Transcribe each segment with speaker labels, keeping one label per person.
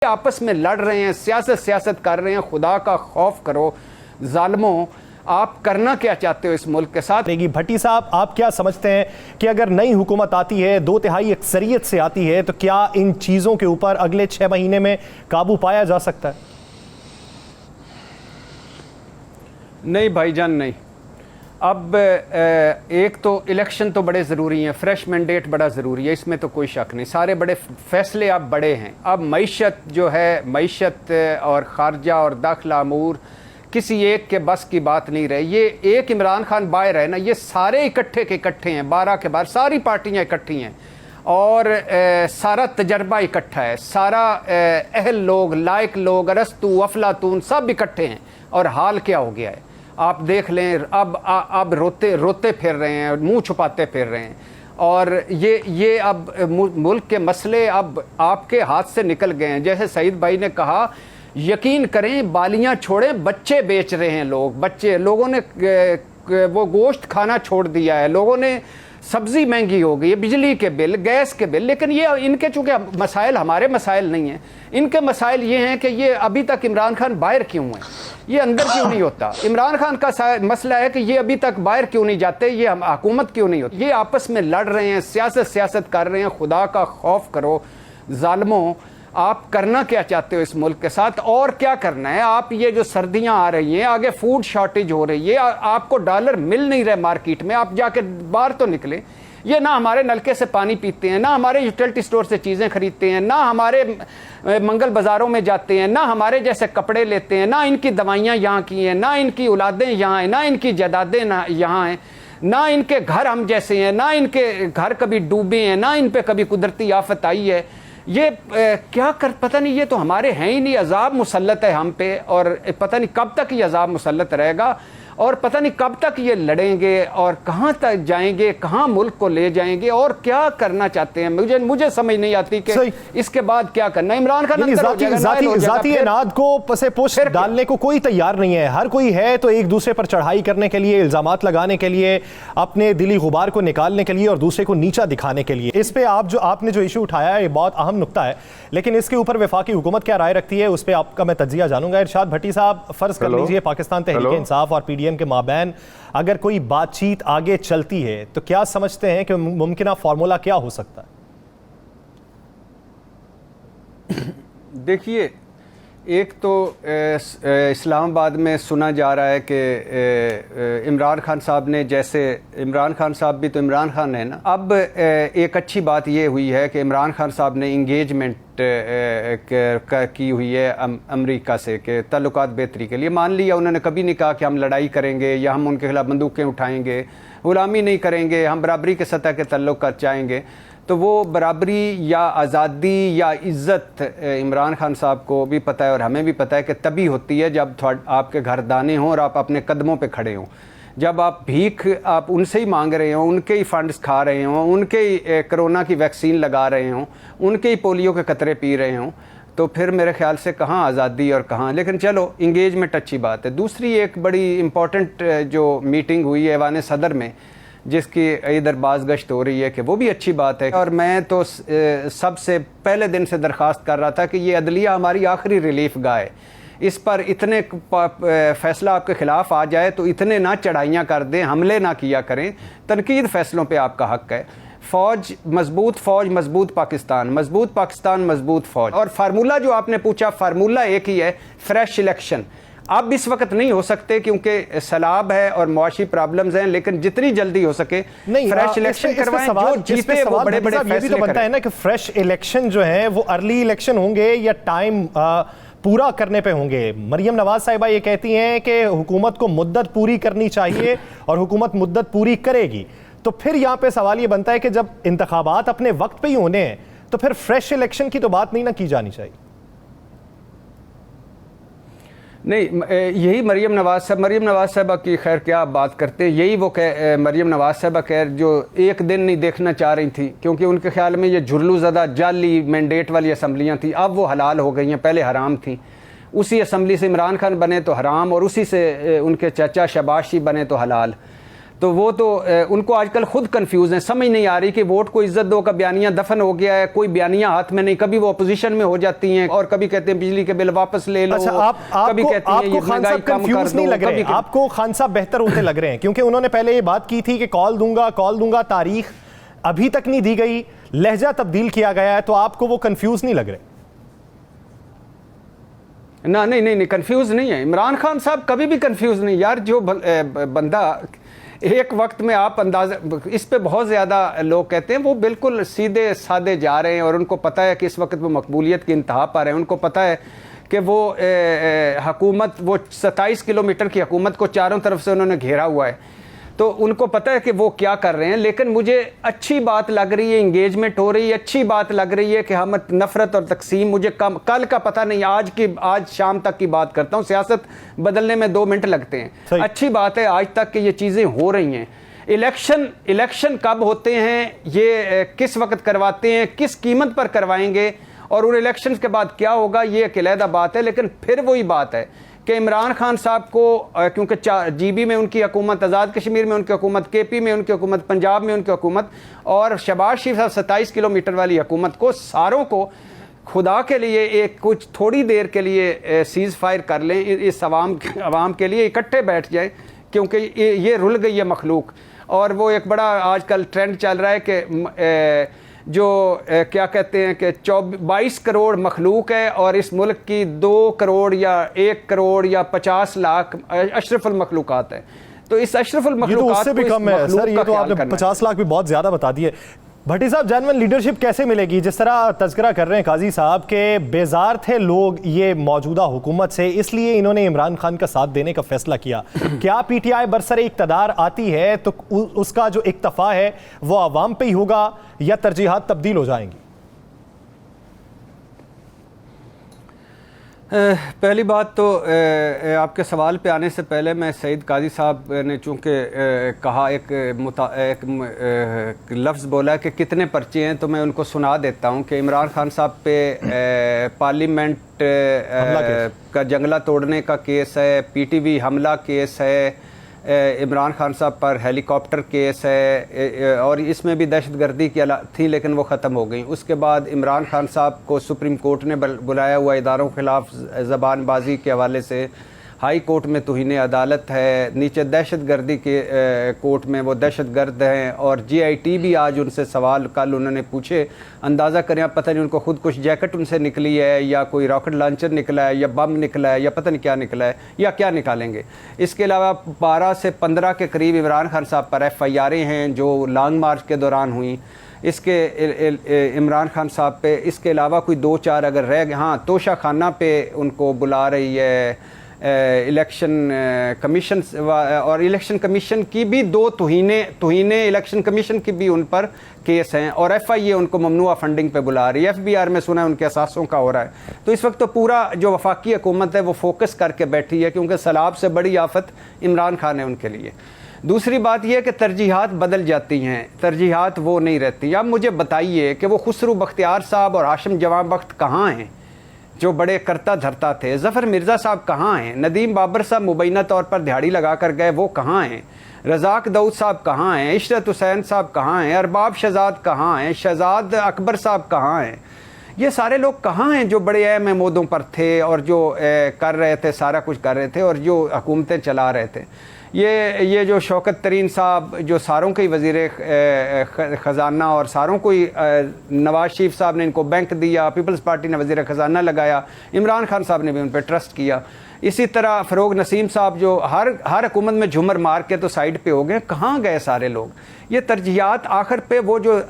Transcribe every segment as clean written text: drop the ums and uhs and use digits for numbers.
Speaker 1: आपस में लड़ रहे हैं, सियासत कर रहे हैं। खुदा का खौफ करो जालिमों, आप करना क्या चाहते हो इस मुल्क के साथ?
Speaker 2: भट्टी साहब, आप क्या समझते हैं कि अगर नई हुकूमत आती है, 2/3 अक्सरियत से आती है, तो क्या इन चीज़ों के ऊपर अगले 6 महीने में काबू पाया जा सकता है?
Speaker 1: नहीं भाईजान, नहीं। अब एक तो इलेक्शन तो बड़े ज़रूरी हैं, फ्रेश मैंडेट बड़ा ज़रूरी है, इसमें तो कोई शक नहीं। सारे बड़े फैसले अब बड़े हैं। अब मईशत जो है, मईशत और ख़ारजा और दाखिला अमूर किसी एक के बस की बात नहीं रही। ये एक इमरान खान बाहर है ना, ये सारे इकट्ठे के इकट्ठे हैं, 12 के 12 सारी पार्टियाँ इकट्ठी हैं और सारा तजर्बा इकट्ठा है, सारा अहल लोग, लायक लोग, अरस्तु अफलातून सब इकट्ठे हैं। और हाल क्या हो गया है आप देख लें। अब रोते फिर रहे हैं, मुंह छुपाते फिर रहे हैं। और ये अब मुल्क के मसले अब आपके हाथ से निकल गए हैं। जैसे सईद भाई ने कहा, यकीन करें बालियां छोड़ें, बच्चे बेच रहे हैं लोगों ने वो गोश्त खाना छोड़ दिया है, लोगों ने सब्ज़ी महंगी हो गई है, बिजली के बिल, गैस के बिल। लेकिन ये इनके चूँकि मसाइल हमारे मसाइल नहीं हैं, इनके मसाइल ये हैं कि ये अभी तक इमरान खान बाहर क्यों है, ये अंदर क्यों नहीं होता। इमरान खान का मसला है कि ये अभी तक बाहर क्यों नहीं जाते, ये हम हुकूमत क्यों नहीं होती। ये आपस में लड़ रहे हैं, सियासत कर रहे हैं। खुदा का खौफ करो जालिमों, आप करना क्या चाहते हो इस मुल्क के साथ, और क्या करना है। आप ये जो सर्दियां आ रही हैं, आगे फूड शॉर्टेज हो रही है, आपको डॉलर मिल नहीं रहे मार्केट में, आप जाके बाहर तो निकले। ये ना हमारे नलके से पानी पीते हैं, ना हमारे यूटिलिटी स्टोर से चीज़ें खरीदते हैं, ना हमारे मंगल बाज़ारों में जाते हैं, ना हमारे जैसे कपड़े लेते हैं, ना इनकी दवाइयाँ यहाँ की हैं, ना इनकी औलादें यहाँ हैं, ना इनकी जायदादें यहाँ हैं, ना इनके घर हम जैसे हैं, ना इनके घर कभी डूबे हैं, ना इन पर कभी कुदरती आफत आई है। ये क्या कर, पता नहीं, ये तो हमारे हैं ही नहीं। अजाब मुसल्लत है हम पे, और पता नहीं कब तक ये अजाब मुसल्लत रहेगा, और पता नहीं कब तक ये लड़ेंगे और कहाँ तक जाएंगे, कहाँ मुल्क को ले जाएंगे, और क्या करना चाहते हैं। मुझे समझ नहीं आती कि इसके बाद क्या करना। इमरान खान
Speaker 2: जाती अनाद को पसे पुष्ट डालने को कोई तैयार नहीं है। हर कोई है तो एक दूसरे पर चढ़ाई करने के लिए, इल्जामात लगाने के लिए, अपने दिली गुबार को निकालने के लिए और दूसरे को नीचा दिखाने के लिए। इस पे आपने जो इशू उठाया है, ये बहुत अहम नुक्ता है, लेकिन इसके ऊपर वफाकी हुकूमत क्या राय रखती है, उस पर आपका मैं तज्जिया जानूंगा। इरशाद भट्टी साहब, फर्ज कर लीजिए पाकिस्तान तहरीक इंसाफ और पीडीएम के माबैन अगर कोई बातचीत आगे चलती है, तो क्या समझते हैं कि मुमकिन फार्मूला क्या हो सकता है?
Speaker 1: देखिए, एक तो इस्लामाबाद में सुना जा रहा है कि इमरान खान साहब ने, जैसे इमरान खान साहब भी तो इमरान खान है ना। अब एक अच्छी बात ये हुई है कि इमरान खान साहब ने इंगेजमेंट की हुई है अमेरिका से कि ताल्लुकात बेहतरी के लिए। मान लिया, उन्होंने कभी नहीं कहा कि हम लड़ाई करेंगे या हम उनके खिलाफ बंदूकें उठाएंगे, गुलामी नहीं करेंगे, हम बराबरी के सतह के ताल्लुकात चाहेंगे। तो वो बराबरी या आज़ादी या इज़्ज़त इमरान खान साहब को भी पता है और हमें भी पता है कि तभी होती है जब आपके घर दाने हों और आप अपने कदमों पे खड़े हों। जब आप भीख आप उनसे ही मांग रहे हों, उनके ही फंड्स खा रहे हों, उनके ही कोरोना की वैक्सीन लगा रहे हों, उनके ही पोलियो के कतरे पी रहे हों, तो फिर मेरे ख्याल से कहाँ आज़ादी और कहाँ। लेकिन चलो, इंगेजमेंट अच्छी बात है। दूसरी एक बड़ी इम्पॉर्टेंट जो मीटिंग हुई है ऐवान सदर में, जिसकी इधर बाज़गश्त हो रही है, कि वो भी अच्छी बात है। और मैं तो सबसे पहले दिन से दरख्वास्त कर रहा था कि ये अदलिया हमारी आखिरी रिलीफ गाह है, इस पर इतने फैसला आपके ख़िलाफ़ आ जाए तो इतने ना चढ़ाइयाँ कर दें, हमले ना किया करें। तनकीद फ़ैसलों पे आपका हक़ है। फ़ौज, मज़बूत पाकिस्तान, मज़बूत फ़ौज। और फार्मूला जो आपने पूछा, फार्मूला एक ही है, फ्रेश इलेक्शन। अब इस वक्त नहीं हो सकते क्योंकि सैलाब है और मुआशी प्रॉब्लम्स हैं, लेकिन जितनी जल्दी हो सके फ्रेश इलेक्शन करवाएं। जो जीते वो बड़े-बड़े फैसले
Speaker 2: तो बनता है ना कि फ्रेश इलेक्शन जो है वो अर्ली इलेक्शन होंगे या टाइम पूरा करने पे होंगे। मरियम नवाज साहिबा ये कहती हैं कि हुकूमत को मुद्दत पूरी करनी चाहिए और हुकूमत मुद्दत पूरी करेगी। तो फिर यहाँ पे सवाल ये बनता है कि जब इंतखाबात अपने वक्त पे ही होने हैं, तो फिर फ्रेश इलेक्शन की तो बात नहीं ना की जानी चाहिए।
Speaker 1: नहीं, यही मरियम नवाज साहबा की खैर क्या बात करते हैं, यही वो मरियम नवाज साहबा खैर जो एक दिन नहीं देखना चाह रही थी, क्योंकि उनके ख्याल में ये झुर्लू ज़दा जाली मैंडेट वाली असम्बलियाँ थी, अब वो हलाल हो गई हैं, पहले हराम थी। उसी असम्बली से इमरान खान बने तो हराम, और उसी से उनके चाचा शबाशी बने तो हलाल। तो वो तो उनको आजकल खुद कंफ्यूज हैं, समझ नहीं आ रही कि वोट को इज्जत दो का बयानिया दफन हो गया है, कोई बयानिया हाथ में नहीं। कभी वो अपोजिशन में हो जाती हैं और कभी कहते हैं बिजली के बिल वापस ले लो।
Speaker 2: अच्छा,
Speaker 1: कभी कहती हैं ये महंगाई कम कर दो।
Speaker 2: लग रहे हैं आपको खान साहब बेहतर होते लग रहे हैं, क्योंकि उन्होंने पहले ये बात की थी कि कॉल दूंगा, तारीख अभी तक नहीं दी गई, लहजा तब्दील किया गया है, तो आपको वो कंफ्यूज नहीं लग रहे?
Speaker 1: ना नहीं कंफ्यूज नहीं है। इमरान खान साहब कभी भी कंफ्यूज नहीं यार। जो बंदा एक वक्त में आप अंदाजा, इस पे बहुत ज़्यादा लोग कहते हैं वो बिल्कुल सीधे साधे जा रहे हैं और उनको पता है कि इस वक्त वो मकबूलियत की इंतहा पर है। उनको पता है कि वो हुकूमत, वो 27 किलोमीटर की हुकूमत को चारों तरफ से उन्होंने घेरा हुआ है, तो उनको पता है कि वो क्या कर रहे हैं। लेकिन मुझे अच्छी बात लग रही है, इंगेजमेंट हो रही है, अच्छी बात लग रही है कि हम नफ़रत और तकसीम, मुझे कल का पता नहीं, आज शाम तक की बात करता हूँ। सियासत बदलने में 2 मिनट लगते हैं। अच्छी बात है आज तक कि ये चीज़ें हो रही हैं। इलेक्शन कब होते हैं, ये किस वक्त करवाते हैं, किस कीमत पर करवाएंगे और उन इलेक्शन के बाद क्या होगा, ये एक अलहदा बात है। लेकिन फिर वही बात है कि इमरान खान साहब को, क्योंकि GB में उनकी हुकूमत, आज़ाद कश्मीर में उनकी हुकूमत, KP में उनकी हुकूमत, पंजाब में उनकी हुकूमत और शहबाज शरीफ साहब 27 किलोमीटर वाली हुकूमत को, सारों को खुदा के लिए एक कुछ थोड़ी देर के लिए सीज़ फायर कर लें, इस आवाम के लिए इकट्ठे बैठ जाए, क्योंकि ये रुल गई है मखलूक। और वो एक बड़ा आजकल ट्रेंड चल रहा है कि जो क्या कहते हैं कि 22 करोड़ मखलूक है और इस मुल्क की 2 करोड़ या 1 करोड़ या 50 लाख अशरफुल मखलूकात है। तो इस अशरफुल मखलूकात
Speaker 2: उससे भी कम है सर, ये तो आपने 50 लाख भी बहुत ज्यादा बता दिए। भट्टी साहब, जेन्युइन लीडरशिप कैसे मिलेगी? जिस तरह तज़किरा कर रहे हैं काजी साहब के बेजार थे लोग ये मौजूदा हुकूमत से, इसलिए इन्होंने इमरान खान का साथ देने का फैसला किया। क्या PTI बरसरे इक़्तिदार आती है तो उसका जो इक्तफा है वो आवाम पे ही होगा या तरजीहात तब्दील हो जाएंगी?
Speaker 1: पहली बात तो आपके सवाल पे आने से पहले मैं सईद काजी साहब ने चूँकि कहा, एक लफ्ज़ बोला कि कितने पर्चे हैं, तो मैं उनको सुना देता हूँ कि इमरान खान साहब पे पार्लियामेंट का जंगला तोड़ने का केस है, PTV हमला केस है, इमरान खान साहब पर हेलीकॉप्टर केस है और इसमें भी दहशतगर्दी की थी लेकिन वो ख़त्म हो गई। उसके बाद इमरान खान साहब को सुप्रीम कोर्ट ने बुलाया हुआ इदारों के ख़िलाफ़ ज़बानबाजी के हवाले से, हाई कोर्ट में तौहीन अदालत है, नीचे दहशतगर्दी के कोर्ट में वो दहशतगर्द हैं और GIT भी आज उनसे सवाल कल उन्होंने पूछे। अंदाज़ा करें आप, पता नहीं उनको खुद कुछ जैकेट उनसे निकली है या कोई रॉकेट लॉन्चर निकला है या बम निकला है या पता नहीं क्या निकला है या क्या निकालेंगे। इसके अलावा 12 से 15 के करीब इमरान खान साहब पर FIR हैं जो लॉन्ग मार्च के दौरान हुई। इसके इमरान खान साहब पे इसके अलावा कोई 2-4 अगर रह गए, हाँ, तोशा खाना पे उनको बुला रही है इलेक्शन कमीशन, और इलेक्शन कमीशन की भी 2 तौहीने इलेक्शन कमीशन की भी उन पर केस हैं और FIA उनको ममनुआ फंडिंग पे बुला रही है। FBR में सुना है उनके असासों का हो रहा है। तो इस वक्त तो पूरा जो वफाकी हुकूमत है वो फोकस करके बैठी है, क्योंकि सैलाब से बड़ी आफत इमरान खान है उनके लिए। दूसरी बात यह कि तरजीहात बदल जाती हैं, तरजीहात वो नहीं रहती। अब मुझे बताइए कि वो खुसरू बख्तियार साहब और हाशिम जवां बख्त कहाँ हैं जो बड़े करता धरता थे? ज़फ़र मिर्ज़ा साहब कहाँ हैं? नदीम बाबर साहब मुबैना तौर पर दिहाड़ी लगा कर गए, वो कहाँ हैं? रज़ाक दाऊद साहब कहाँ हैं? इशरत हुसैन साहब कहाँ हैं? अरबाब शहजाद कहाँ हैं? शहजाद अकबर साहब कहाँ हैं? ये सारे लोग कहाँ हैं जो बड़े अहम मोदों पर थे और जो कर रहे थे, सारा कुछ कर रहे थे और जो हुकूमतें चला रहे थे? ये जो शौकत तरीन साहब जो सारों के वज़ीर ख़जाना और सारों को ही, नवाज शरीफ साहब ने इनको बैंक दिया, पीपल्स पार्टी ने वज़ीर ख़जाना लगाया, इमरान खान साहब ने भी उन पर ट्रस्ट किया। इसी तरह फ़रोग नसीम साहब जो हर हुकूमत में झूमर मार के तो साइड पे हो गए, कहाँ गए सारे लोग? ये तरजीहात आखिर पे वो जो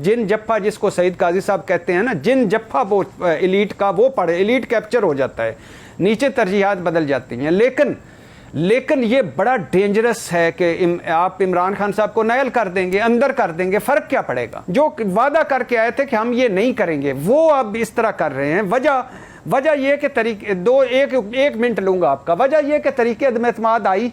Speaker 1: जिन जप्पा जिसको सईद काजी साहब कहते हैं ना, जिन जप्पा वो एलीट का वो पड़े, एलीट कैप्चर हो जाता है, नीचे तरजीहात बदल जाती हैं। लेकिन ये बड़ा डेंजरस है कि आप इमरान खान साहब को नायल कर देंगे, अंदर कर देंगे, फ़र्क क्या पड़ेगा? जो वादा करके आए थे कि हम ये नहीं करेंगे वो अब इस तरह कर रहे हैं। वजह यह कि तरीके एक मिनट लूँगा आपका, वजह यह कि तरीके अदम एतमाद आई,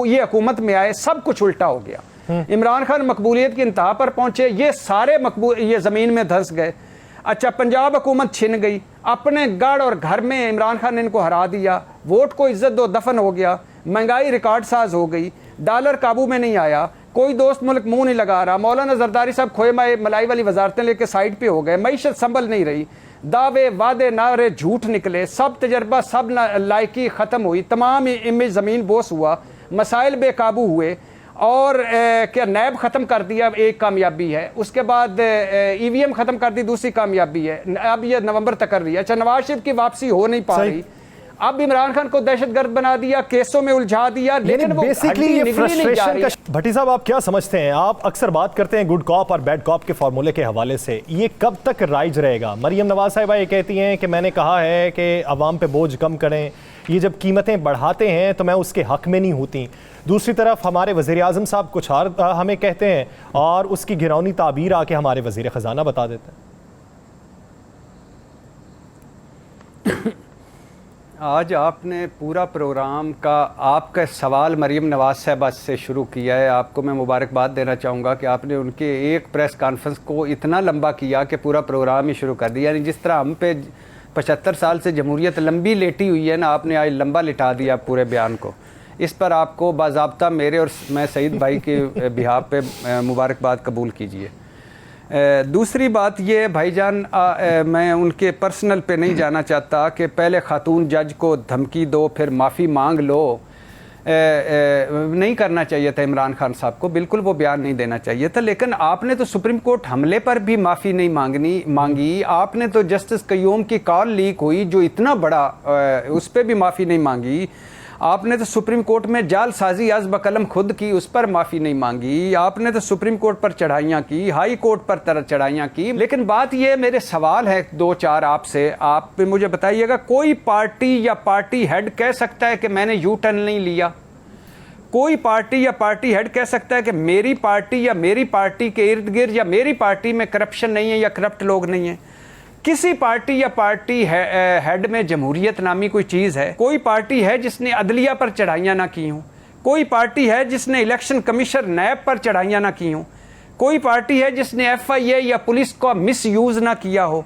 Speaker 1: ये हुकूमत में आए, सब कुछ उल्टा हो गया। इमरान खान मकबूलियत की इंतहा पर पहुँचे, ये सारे ये ज़मीन में धंस गए। अच्छा, पंजाब हुकूमत छिन गई, अपने गढ़ और घर में इमरान खान ने इनको हरा दिया, वोट को इज्जत दो दफन हो गया, महंगाई रिकॉर्ड साज हो गई, डॉलर काबू में नहीं आया, कोई दोस्त मुल्क मुंह नहीं लगा रहा, मौलाना जरदारी साहब खोए मलाई वाली वजारतें लेके साइड पे हो गए, मईशत संभल नहीं रही, दावे वादे नारे झूठ निकले, सब तजर्बा सब लायकी ख़त्म हुई, तमाम इमेज ज़मीन बोस हुआ, मसाइल बेकाबू हुए और क्या नैब ख़त्म कर दिया, एक कामयाबी है। उसके बाद EVM ख़त्म कर दी, दूसरी कामयाबी है। अब ये नवंबर तक कर रही है। अच्छा, नवाज शरीफ की वापसी हो नहीं पा रही, अब इमरान खान को दहशतगर्द बना दिया, केसों में उलझा दिया, लेकिन वो
Speaker 2: बेसिकली ये फ्रस्ट्रेशन का। भट्टी साहब, आप क्या समझते हैं? आप अक्सर बात करते हैं गुड कॉप और बैड कॉप के फॉर्मूले के हवाले से, ये कब तक राइज रहेगा? मरियम नवाज साहिबा ये कहती हैं कि मैंने कहा है कि अवाम पे बोझ कम करें, ये जब कीमतें बढ़ाते हैं तो मैं उसके हक में नहीं होती। दूसरी तरफ हमारे वज़ीर आज़म साहब कुछ और हमें कहते हैं और उसकी घिनौनी ताबीर आके हमारे वज़ीर ख़जाना बता देते हैं।
Speaker 1: आज आपने पूरा प्रोग्राम का आपका सवाल मरियम नवाज साहबा से शुरू किया है। आपको मैं मुबारकबाद देना चाहूँगा कि आपने उनके एक प्रेस कॉन्फ्रेंस को इतना लंबा किया कि पूरा प्रोग्राम ही शुरू कर दिया। यानी जिस तरह हम पे 75 साल से जमहूरियत लंबी लेटी हुई है ना, आपने आज लंबा लिटा दिया पूरे बयान को। इस पर आपको बाज़ाब्ता मेरे और मैं सईद भाई के बिहाफ पे मुबारकबाद कबूल कीजिए। दूसरी बात ये भाईजान, मैं उनके पर्सनल पे नहीं जाना चाहता कि पहले खातून जज को धमकी दो फिर माफ़ी मांग लो। नहीं करना चाहिए था इमरान खान साहब को, बिल्कुल वो बयान नहीं देना चाहिए था। लेकिन आपने तो सुप्रीम कोर्ट हमले पर भी माफ़ी नहीं मांगी। आपने तो जस्टिस कयूम की कॉल लीक हुई जो इतना बड़ा, उस पर भी माफ़ी नहीं मांगी। आपने तो सुप्रीम कोर्ट में जालसाजी आज बकलम खुद की, उस पर माफ़ी नहीं मांगी। आपने तो सुप्रीम कोर्ट पर चढ़ाइयाँ की, हाई कोर्ट पर चढ़ाइयाँ की। लेकिन बात ये, मेरे सवाल है 2-4 आपसे, आप मुझे बताइएगा, कोई पार्टी या पार्टी हेड कह सकता है कि मैंने यू टर्न नहीं लिया? कोई पार्टी या पार्टी हेड कह सकता है कि मेरी पार्टी या मेरी पार्टी के इर्द गिर्द या मेरी पार्टी में करप्शन नहीं है या करप्ट लोग नहीं हैं? किसी पार्टी या पार्टी हेड में जमहूरियत नामी कोई चीज़ है? कोई पार्टी है जिसने अदलिया पर चढ़ाइयाँ ना की हों? कोई पार्टी है जिसने इलेक्शन कमीशन नैब पर चढ़ाइयाँ ना की हों? कोई पार्टी है जिसने FIA या पुलिस का मिसयूज़ ना किया हो?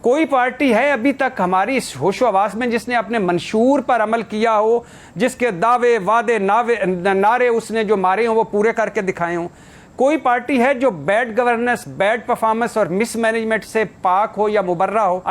Speaker 1: कोई पार्टी है अभी तक हमारी इस होशो आवास में जिसने अपने मंशूर पर अमल किया हो, जिसके दावे वादे नारे उसने जो मारे हों वो पूरे करके दिखाए हों? कोई पार्टी है जो बैड गवर्नेंस, बैड परफॉर्मेंस और मिसमैनेजमेंट से पाक हो या मुबर्रा हो?